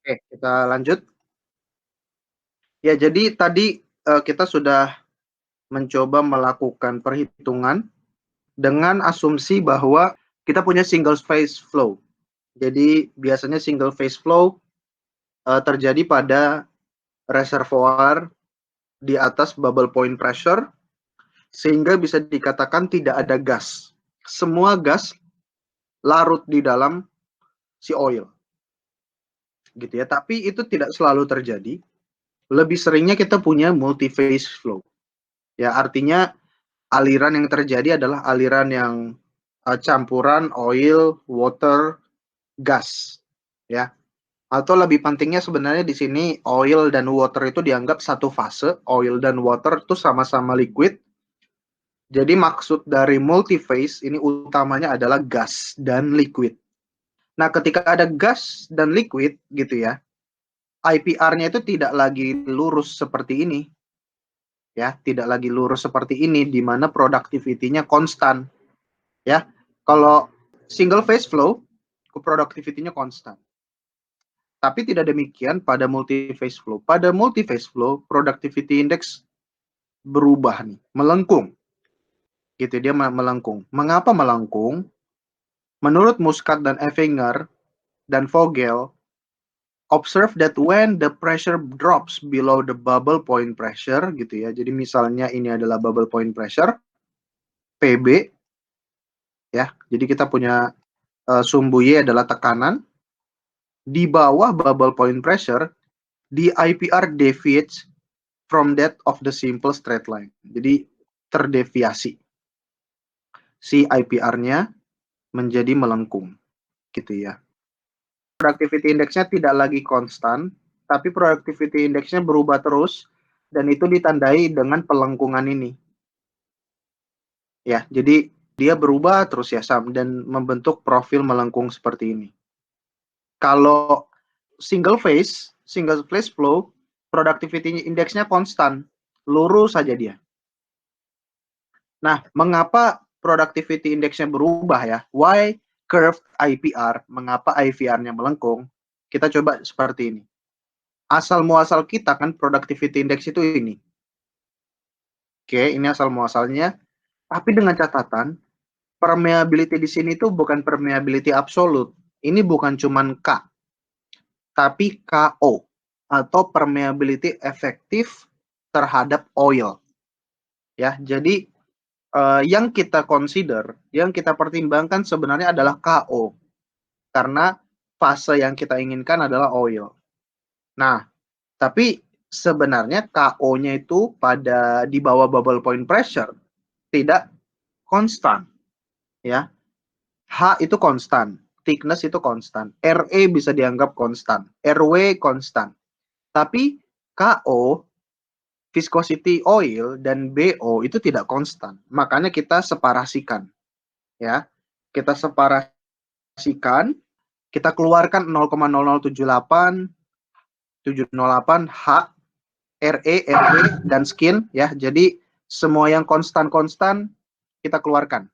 Oke, kita lanjut. Ya, jadi tadi kita sudah mencoba melakukan perhitungan dengan asumsi bahwa kita punya single phase flow. Jadi biasanya single phase flow terjadi pada reservoir di atas bubble point pressure sehingga bisa dikatakan tidak ada gas. Semua gas larut di dalam si oil. Gitu ya. Tapi itu tidak selalu terjadi. Lebih seringnya kita punya multi-phase flow. Ya, artinya aliran yang terjadi adalah aliran yang campuran oil, water, gas, ya. Atau lebih pentingnya sebenarnya di sini oil dan water itu dianggap satu fase. Oil dan water itu sama-sama liquid. Jadi maksud dari multiphase ini utamanya adalah gas dan liquid. Nah, ketika ada gas dan liquid gitu ya, IPR-nya itu tidak lagi lurus seperti ini. Ya, tidak lagi lurus seperti ini di mana productivity-nya konstan. Ya, kalau single phase flow, productivity-nya konstan. Tapi tidak demikian pada multi-phase flow. Pada multi-phase flow, productivity index berubah nih, melengkung. Gitu, dia melengkung. Mengapa melengkung? Menurut Muscat dan Effinger dan Vogel, observe that when the pressure drops below the bubble point pressure, gitu ya. Jadi misalnya ini adalah bubble point pressure, PB, ya. Jadi kita punya sumbu Y adalah tekanan. Di bawah bubble point pressure, the IPR deviates from that of the simple straight line. Jadi terdeviasi. Si IPR-nya menjadi melengkung. Gitu ya. Productivity index-nya tidak lagi konstan, tapi productivity index-nya berubah terus, dan itu ditandai dengan pelengkungan ini. Ya, jadi dia berubah terus ya, Sam, dan membentuk profil melengkung seperti ini. Kalau single phase flow, productivity index-nya konstan, lurus saja dia. Nah, mengapa productivity index-nya berubah ya? Why curved IPR? Mengapa IPR-nya melengkung? Kita coba seperti ini. Asal muasal kita kan productivity index itu ini. Oke, ini asal muasalnya. Tapi dengan catatan, permeability di sini tuh bukan permeability absolut. Ini bukan cuman K, tapi KO atau permeability efektif terhadap oil. Ya, jadi yang kita consider, yang kita pertimbangkan sebenarnya adalah KO. Karena fase yang kita inginkan adalah oil. Nah, tapi sebenarnya KO-nya itu pada di bawah bubble point pressure tidak konstan, ya. H itu konstan, thickness itu konstan, RE bisa dianggap konstan, RW konstan. Tapi KO, viscosity oil, dan BO itu tidak konstan. Makanya kita separasikan, ya. Kita separasikan, kita keluarkan 0,0078 708 H, RE, RW, dan skin, ya. Jadi semua yang konstan-konstan kita keluarkan.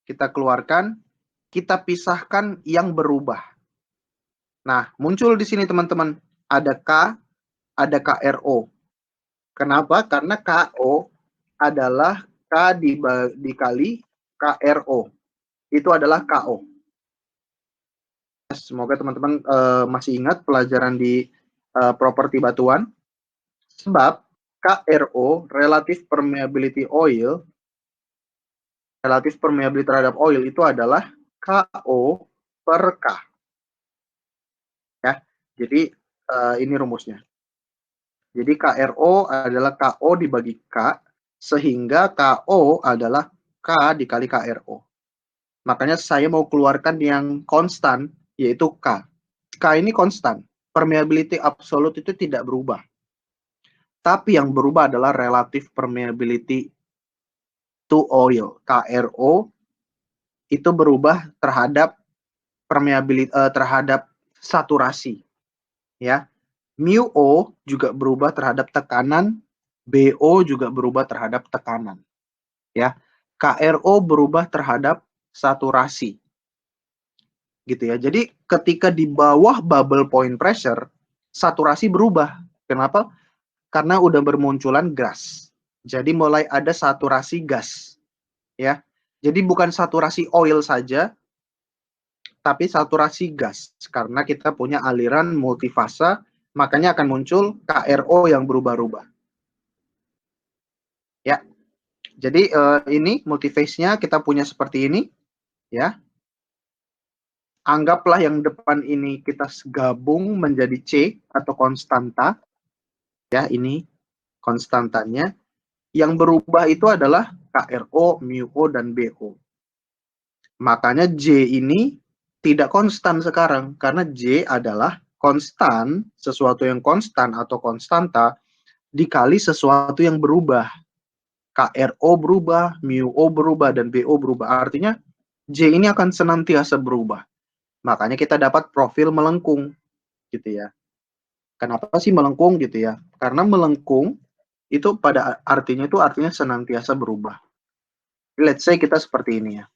Kita keluarkan, kita pisahkan yang berubah. Nah, muncul di sini teman-teman, ada K, ada KRO. Kenapa? Karena KO adalah K dikali KRO. Itu adalah KO. Semoga teman-teman masih ingat pelajaran di properti batuan. Sebab KRO, relative permeability oil, relatif permeability terhadap oil itu adalah KO per K. Ya, jadi ini rumusnya. Jadi KRO adalah KO dibagi K, sehingga KO adalah K dikali KRO. Makanya saya mau keluarkan yang konstan, yaitu K. K ini konstan. Permeability absolute itu tidak berubah. Tapi yang berubah adalah relative permeability to oil, KRO, itu berubah terhadap permeability terhadap saturasi, ya. Mu O juga berubah terhadap tekanan, BO juga berubah terhadap tekanan, ya. KRO berubah terhadap saturasi. gitu ya. Jadi ketika di bawah bubble point pressure, saturasi berubah. Kenapa? Karena udah bermunculan gas. Jadi mulai ada saturasi gas, ya. Jadi bukan saturasi oil saja, tapi saturasi gas. Karena kita punya aliran multifasa, makanya akan muncul KRO yang berubah-ubah. Ya. Jadi ini multiphase-nya kita punya seperti ini, ya. Anggaplah yang depan ini kita gabung menjadi C atau konstanta, ya, ini konstantanya. Yang berubah itu adalah KRO, μO, dan BO. Makanya J ini tidak konstan sekarang, karena J adalah konstan, sesuatu yang konstan atau konstanta, dikali sesuatu yang berubah. KRO berubah, μO berubah, dan BO berubah. Artinya J ini akan senantiasa berubah. Makanya kita dapat profil melengkung, gitu ya. Kenapa sih melengkung gitu ya? Karena melengkung itu pada artinya senantiasa berubah. Let's say kita seperti ini ya.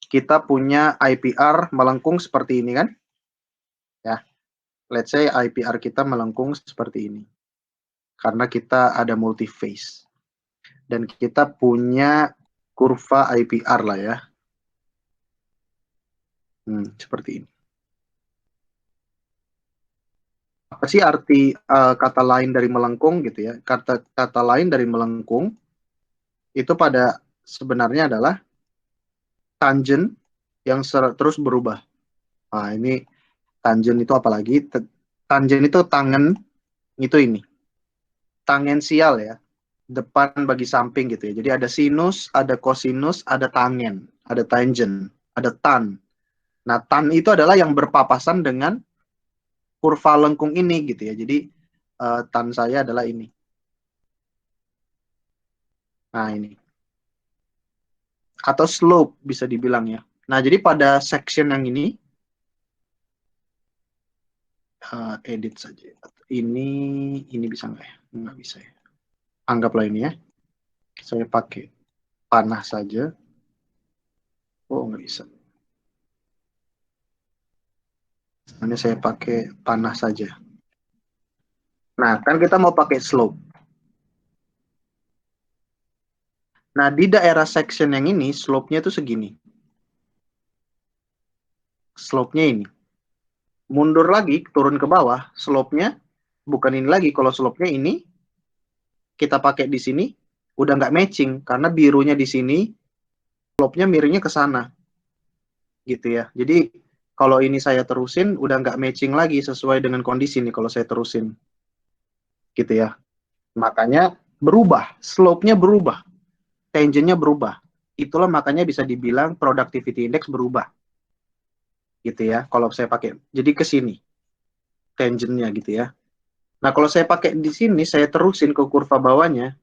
Kita punya IPR melengkung seperti ini kan? Ya. Let's say IPR kita melengkung seperti ini. Karena kita ada multiphase. Dan kita punya kurva IPR lah ya. Seperti ini. Apa sih arti kata lain dari melengkung gitu ya? Kata lain dari melengkung itu pada sebenarnya adalah tangent yang terus berubah. Nah, ini tangent itu apalagi? Tangent itu tangen, itu ini. Tangensial ya. Depan bagi samping gitu ya. Jadi ada sinus, ada kosinus, ada tangen, ada tangent, ada tan. Nah, tan itu adalah yang berpapasan dengan kurva lengkung ini gitu ya. Jadi tan saya adalah ini. Nah, ini. Atau slope bisa dibilang ya. Nah, jadi pada section yang ini edit saja. Ini bisa nggak ya? Nggak bisa ya. Anggaplah ini ya. Saya pakai panah saja. Oh, nggak bisa. Ini saya pakai panah saja. Nah, kan kita mau pakai slope. Nah, di daerah section yang ini, slope-nya itu segini. Slope-nya ini. Mundur lagi, turun ke bawah, slope-nya bukan ini lagi. Kalau slope-nya ini, kita pakai di sini, udah nggak matching. Karena birunya di sini, slope-nya miringnya ke sana. Gitu ya. Jadi, kalau ini saya terusin, udah nggak matching lagi sesuai dengan kondisi nih kalau saya terusin. Gitu ya. Makanya berubah, slope-nya berubah, tangent-nya berubah. Itulah makanya bisa dibilang productivity index berubah. Gitu ya. Kalau saya pakai, jadi ke sini tangent-nya gitu ya. Nah, kalau saya pakai di sini, saya terusin ke kurva bawahnya,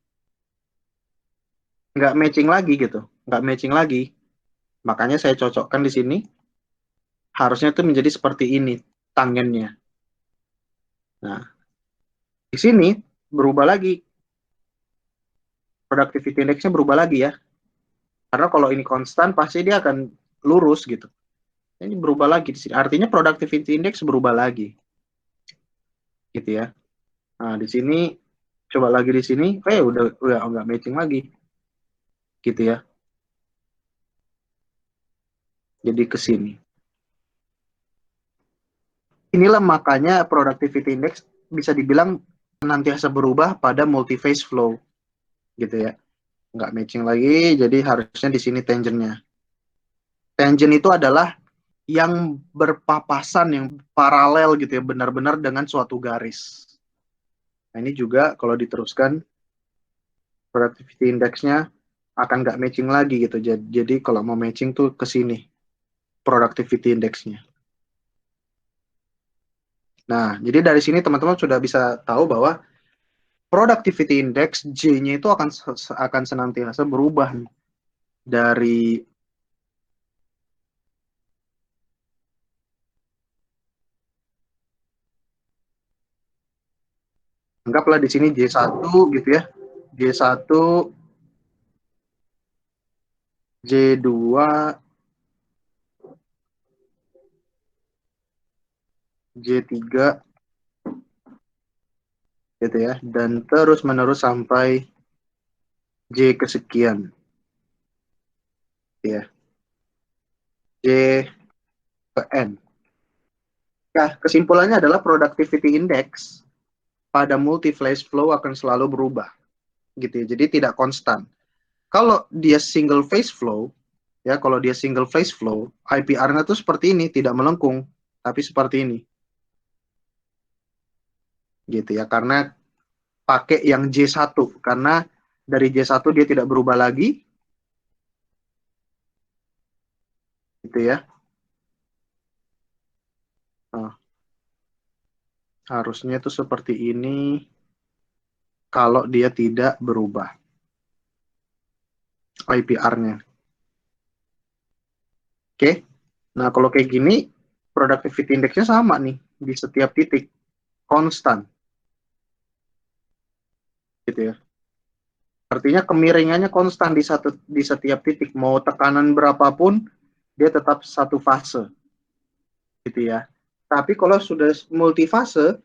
nggak matching lagi gitu. Nggak matching lagi. Makanya saya cocokkan di sini. Harusnya itu menjadi seperti ini, tangennya. Nah, di sini berubah lagi. Productivity index-nya berubah lagi ya. Karena kalau ini konstan, pasti dia akan lurus gitu. Ini berubah lagi di sini. Artinya productivity index berubah lagi. Gitu ya. Nah, di sini coba lagi di sini, udah nggak matching lagi. Gitu ya. Jadi ke sini. Inilah makanya productivity index bisa dibilang senantiasa berubah pada multiphase flow. Gitu ya. Nggak matching lagi, jadi harusnya di sini tangentnya. Tangent itu adalah yang berpapasan, yang paralel gitu ya, benar-benar dengan suatu garis. Nah, ini juga kalau diteruskan, productivity index-nya akan nggak matching lagi gitu. Jadi kalau mau matching tuh ke sini, productivity index-nya. Nah, jadi dari sini teman-teman sudah bisa tahu bahwa productivity index J-nya itu akan senantiasa berubah nih. Dari anggaplah di sini J1 gitu ya. J1, J2, J3 gitu ya, dan terus menerus sampai J kesekian ya, J ke N. Nah, kesimpulannya adalah productivity index pada multi phase flow akan selalu berubah gitu ya. Jadi tidak konstan. Kalau dia single phase flow ya, kalau dia single phase flow, IPR-nya tuh seperti ini, tidak melengkung, tapi seperti ini. Gitu ya, karena pakai yang J1, karena dari J1 dia tidak berubah lagi. Gitu ya. Nah, harusnya itu seperti ini kalau dia tidak berubah IPR-nya. Oke. Nah, kalau kayak gini, productivity index-nya sama nih di setiap titik, konstan. Gitu ya. Artinya kemiringannya konstan di setiap titik, mau tekanan berapapun dia tetap satu fase. Gitu ya. Tapi kalau sudah multifase,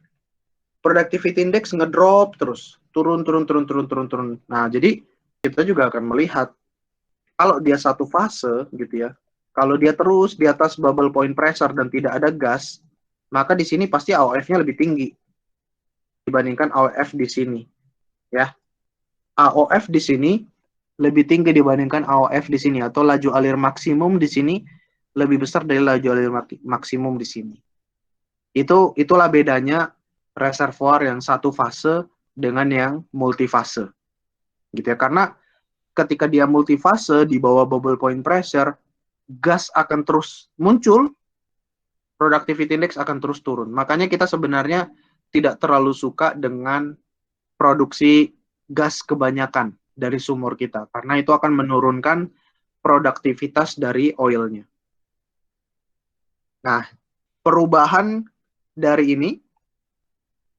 productivity index ngedrop terus, turun turun turun turun turun turun. Nah, jadi kita juga akan melihat kalau dia satu fase gitu ya, kalau dia terus di atas bubble point pressure dan tidak ada gas, maka di sini pasti AOF-nya lebih tinggi dibandingkan AOF di sini, ya. AOF di sini lebih tinggi dibandingkan AOF di sini, atau laju alir maksimum di sini lebih besar dari laju alir maksimum di sini. Itulah bedanya reservoir yang satu fase dengan yang multifase. Gitu ya. Karena ketika dia multifase di bawah bubble point pressure, gas akan terus muncul, productivity index akan terus turun. Makanya kita sebenarnya tidak terlalu suka dengan produksi gas kebanyakan dari sumur kita, karena itu akan menurunkan produktivitas dari oilnya. Nah, perubahan dari ini,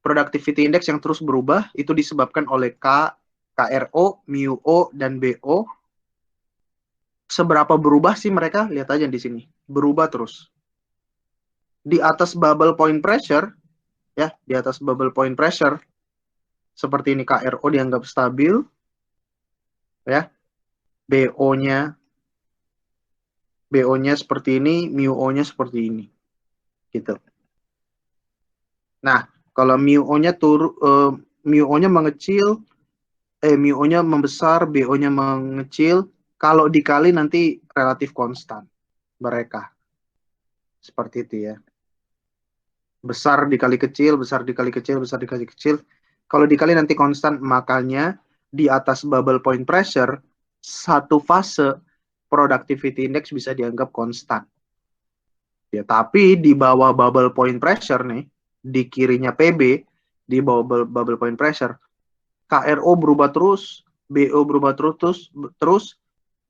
productivity index yang terus berubah, itu disebabkan oleh KRO, MUO, dan BO. Seberapa berubah sih mereka? Lihat aja di sini. Berubah terus. Di atas bubble point pressure, ya, di atas bubble point pressure, seperti ini KRO dianggap stabil, ya. BO-nya seperti ini, MUO-nya seperti ini. Gitu. Nah, kalau MUO-nya mengecil, MUO-nya membesar, BO-nya mengecil, kalau dikali nanti relatif konstan mereka. Seperti itu ya. Besar dikali kecil, besar dikali kecil, besar dikali kecil. Kalau dikali nanti konstan, makanya di atas bubble point pressure, satu fase productivity index bisa dianggap konstan. Ya, tapi di bawah bubble point pressure nih, di kirinya PB, di bawah bubble point pressure, KRO berubah terus, BO berubah terus,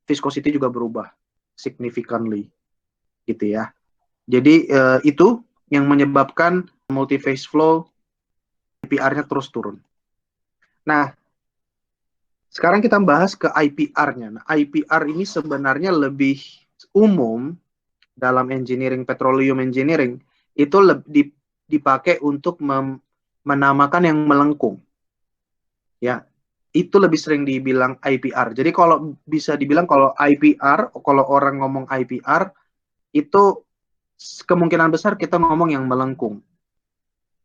viscosity juga berubah significantly, gitu ya. Jadi itu yang menyebabkan multi-phase flow IPR-nya terus turun. Nah, sekarang kita bahas ke IPR-nya. Nah, IPR ini sebenarnya lebih umum dalam engineering, petroleum engineering, itu dipakai untuk menamakan yang melengkung. Ya, itu lebih sering dibilang IPR. Jadi kalau bisa dibilang kalau IPR, kalau orang ngomong IPR, itu kemungkinan besar kita ngomong yang melengkung.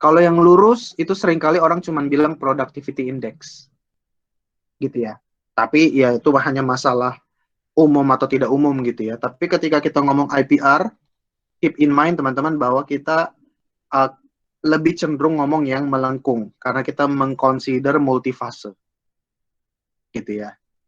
Kalau yang lurus, itu seringkali orang cuma bilang productivity index. Gitu ya. Tapi ya itu hanya masalah umum atau tidak umum gitu ya. Tapi ketika kita ngomong IPR, keep in mind teman-teman bahwa kita lebih cenderung ngomong yang melengkung. Karena kita mengconsider multifase. Gitu ya.